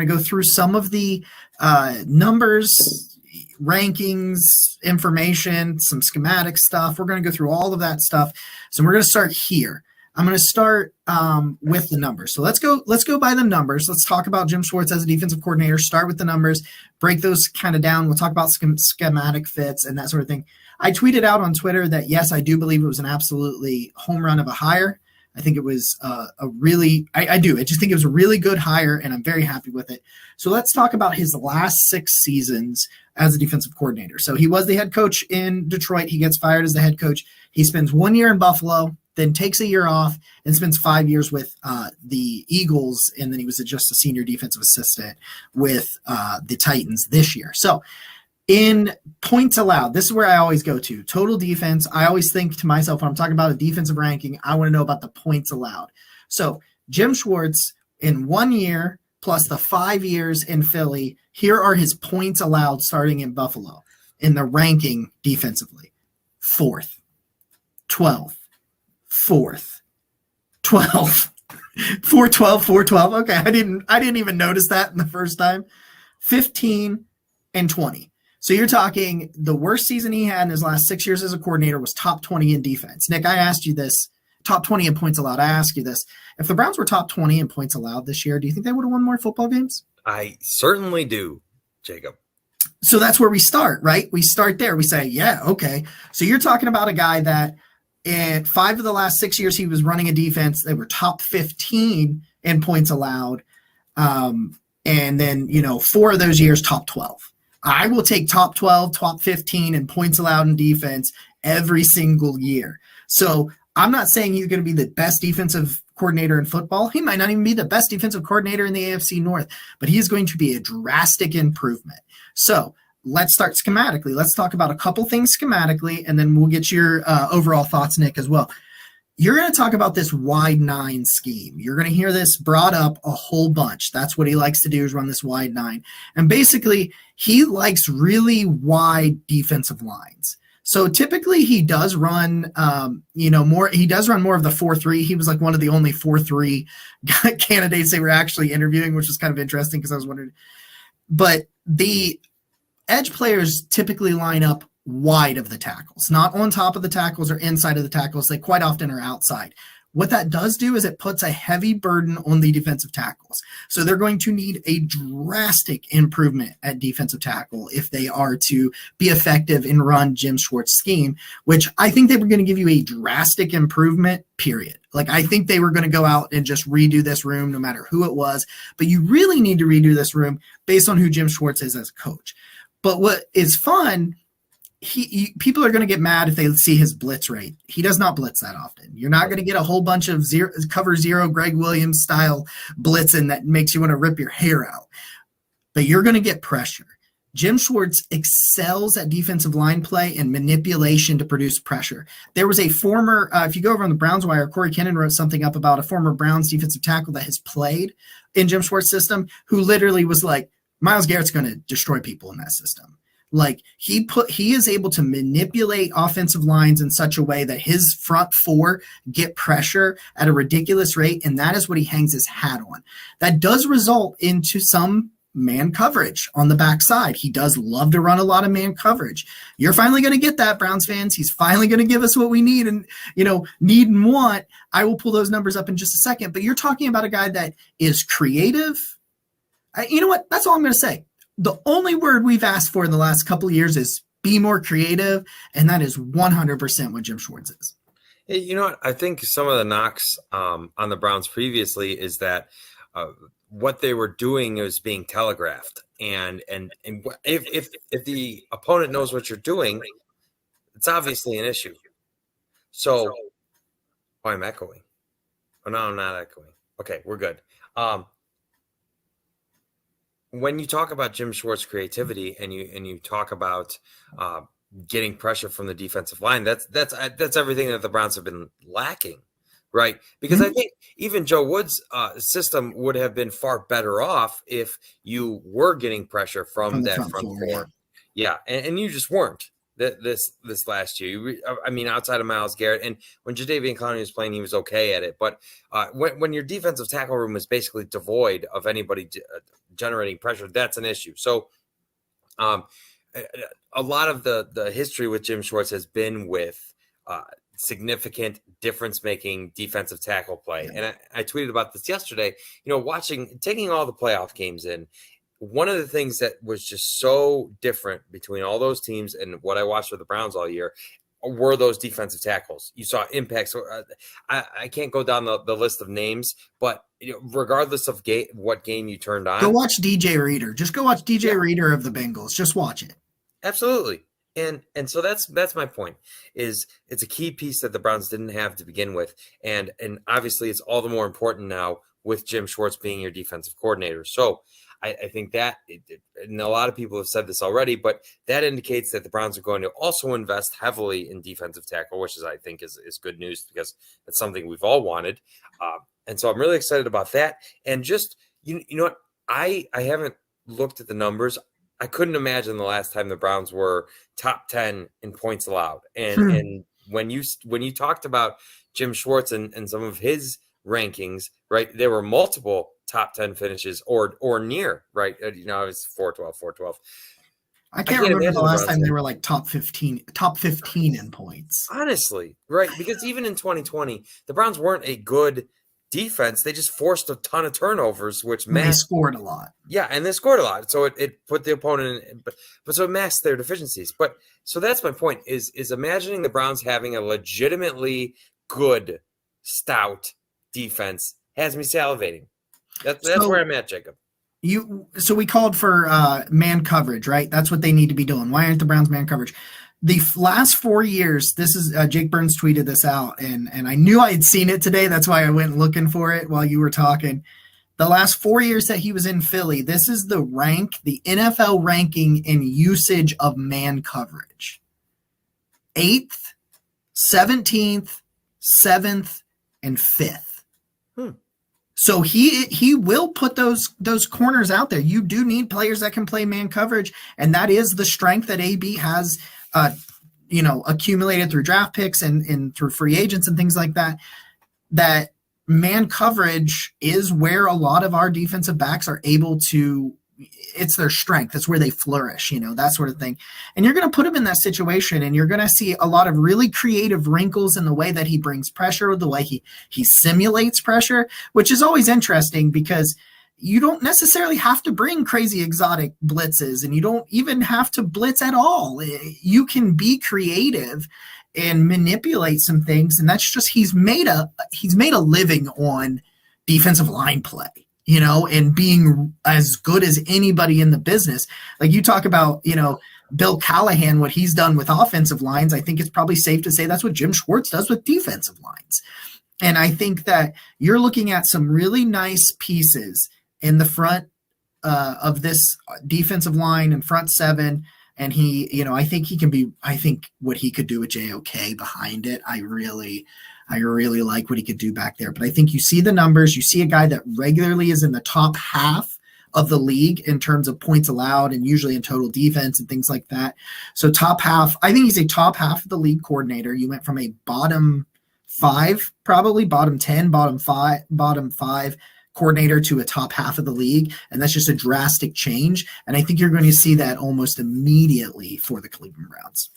going to go through some of the numbers, rankings, information, some schematic stuff. We're going to go through all of that stuff. So we're going to start here. I'm going to start with the numbers. So let's go by the numbers. Let's talk about Jim Schwartz as a defensive coordinator. Start with the numbers, break those kind of down. We'll talk about schematic fits and that sort of thing. I tweeted out on Twitter that, yes, I do believe it was an absolutely home run of a hire. I think it was I do. I just think it was a really good hire, and I'm very happy with it. So let's talk about his last 6 seasons as a defensive coordinator. So he was the head coach in Detroit. He gets fired as the head coach. He spends 1 year in Buffalo, then takes a year off and spends 5 years with the Eagles. And then he was just a senior defensive assistant with the Titans this year. So in points allowed, this is where I always go to. Total defense, I always think to myself, when I'm talking about a defensive ranking, I want to know about the points allowed. So Jim Schwartz, in 1 year plus the 5 years in Philly, here are his points allowed starting in Buffalo in the ranking defensively. 4th, 12th, 4th, 12th, 412, 412. Okay, I didn't even notice that in the first time. 15 and 20. So you're talking the worst season he had in his last 6 years as a coordinator was top 20 in defense. Nick, I asked you this, top 20 in points allowed. I asked you this. If the Browns were top 20 in points allowed this year, do you think they would have won more football games? I certainly do, Jacob. So that's where we start, right? We start there. We say, yeah, okay. So you're talking about a guy that in 5 of the last 6 years he was running a defense, they were top 15 in points allowed. And then, 4 of those years, top 12. I will take top 12, top 15 in points allowed in defense every single year. So I'm not saying he's going to be the best defensive coordinator in football. He might not even be the best defensive coordinator in the AFC North, but he's going to be a drastic improvement. So let's start schematically. Let's talk about a couple things schematically, and then we'll get your overall thoughts, Nick, as well. You're going to talk about this wide 9 scheme. You're going to hear this brought up a whole bunch. That's what he likes to do, is run this wide 9. And basically, he likes really wide defensive lines. So typically he does run, more. He does run more of the 4-3. He was like one of the only 4-3 candidates they were actually interviewing, which was kind of interesting because I was wondering. But the edge players typically line up wide of the tackles, not on top of the tackles or inside of the tackles. They quite often are outside. What that does do is it puts a heavy burden on the defensive tackles. So they're going to need a drastic improvement at defensive tackle if they are to be effective and run Jim Schwartz scheme, which I think they were going to give you a drastic improvement, period. Like, I think they were going to go out and just redo this room no matter who it was, but you really need to redo this room based on who Jim Schwartz is as a coach. But what is fun, people are going to get mad if they see his blitz rate. He does not blitz that often. You're not going to get a whole bunch of cover zero Greg Williams style blitzing that makes you want to rip your hair out. But you're going to get pressure. Jim Schwartz excels at defensive line play and manipulation to produce pressure. There was a former, if you go over on the Browns Wire, Corey Kennan wrote something up about a former Browns defensive tackle that has played in Jim Schwartz's system, who literally was like, Myles Garrett's going to destroy people in that system. Like, he is able to manipulate offensive lines in such a way that his front 4 get pressure at a ridiculous rate, and that is what he hangs his hat on. That does result into some man coverage on the backside. He does love to run a lot of man coverage. You're finally going to get that, Browns fans. He's finally going to give us what we need and, need and want. I will pull those numbers up in just a second, but you're talking about a guy that is creative. You know what? That's all I'm going to say. The only word we've asked for in the last couple of years is be more creative, and that is 100% what Jim Schwartz is. Hey, you know what? I think some of the knocks on the Browns previously is that what they were doing was being telegraphed, and if the opponent knows what you're doing, it's obviously an issue. So, I'm echoing. Oh no, I'm not echoing. Okay, we're good. When you talk about Jim Schwartz's creativity and you talk about getting pressure from the defensive line, that's everything that the Browns have been lacking, right? Because I think even Joe Woods' system would have been far better off if you were getting pressure from that front 4. Yeah, and you just weren't. this last year. I mean, outside of Myles Garrett, and when Jadeveon Clowney was playing, he was okay at it. But when your defensive tackle room is basically devoid of anybody generating pressure, that's an issue. So a lot of the history with Jim Schwartz has been with significant difference-making defensive tackle play. And I tweeted about this yesterday, taking all the playoff games in, one of the things that was just so different between all those teams and what I watched with the Browns all year were those defensive tackles. You saw impacts. So, I can't go down the list of names, but regardless of what game you turned on. Go watch DJ Reader. Just go watch DJ Reader of the Bengals. Just watch it. Absolutely. And so that's my point, is it's a key piece that the Browns didn't have to begin with. And obviously it's all the more important now with Jim Schwartz being your defensive coordinator. So I think that, and a lot of people have said this already, but that indicates that the Browns are going to also invest heavily in defensive tackle, which I think is good news, because that's something we've all wanted. And so I'm really excited about that. And just, you know what, I haven't looked at the numbers. I couldn't imagine the last time the Browns were top 10 in points allowed. And when you talked about Jim Schwartz and some of his rankings, right, there were multiple top 10 finishes or near, right? It's 412. I can't remember the last time they were like top 15 in points. Honestly, right? Because even in 2020, the Browns weren't a good defense. They just forced a ton of turnovers, which they scored a lot. Yeah, and they scored a lot. So it put the opponent in, but so it masked their deficiencies. But so that's my point, is imagining the Browns having a legitimately good, stout defense has me salivating. That's where I'm at, Jacob. So we called for man coverage, right? That's what they need to be doing. Why aren't the Browns man coverage? The last 4 years, this is Jake Burns tweeted this out, and I knew I had seen it today. That's why I went looking for it while you were talking. The last 4 years that he was in Philly, this is the NFL ranking in usage of man coverage. 8th, 17th, 7th, and 5th. So he will put those corners out there. You do need players that can play man coverage, and that is the strength that AB has accumulated through draft picks and through free agents and things like that. That man coverage is where a lot of our defensive backs are able to, it's their strength. That's where they flourish, that sort of thing. And you're going to put him in that situation, and you're going to see a lot of really creative wrinkles in the way that he brings pressure, the way he simulates pressure, which is always interesting, because you don't necessarily have to bring crazy exotic blitzes, and you don't even have to blitz at all. You can be creative and manipulate some things. And that's just, he's made a living on defensive line play, and being as good as anybody in the business. Like you talk about, Bill Callahan, what he's done with offensive lines, I think it's probably safe to say that's what Jim Schwartz does with defensive lines. And I think that you're looking at some really nice pieces in the front of this defensive line and front seven. And I think what he could do with JOK behind it, I really like what he could do back there. But I think you see the numbers, you see a guy that regularly is in the top half of the league in terms of points allowed, and usually in total defense and things like that. So top half, I think he's a top half of the league coordinator. You went from a bottom 5, probably bottom 10, bottom 5 coordinator to a top half of the league. And that's just a drastic change. And I think you're going to see that almost immediately for the Cleveland Browns.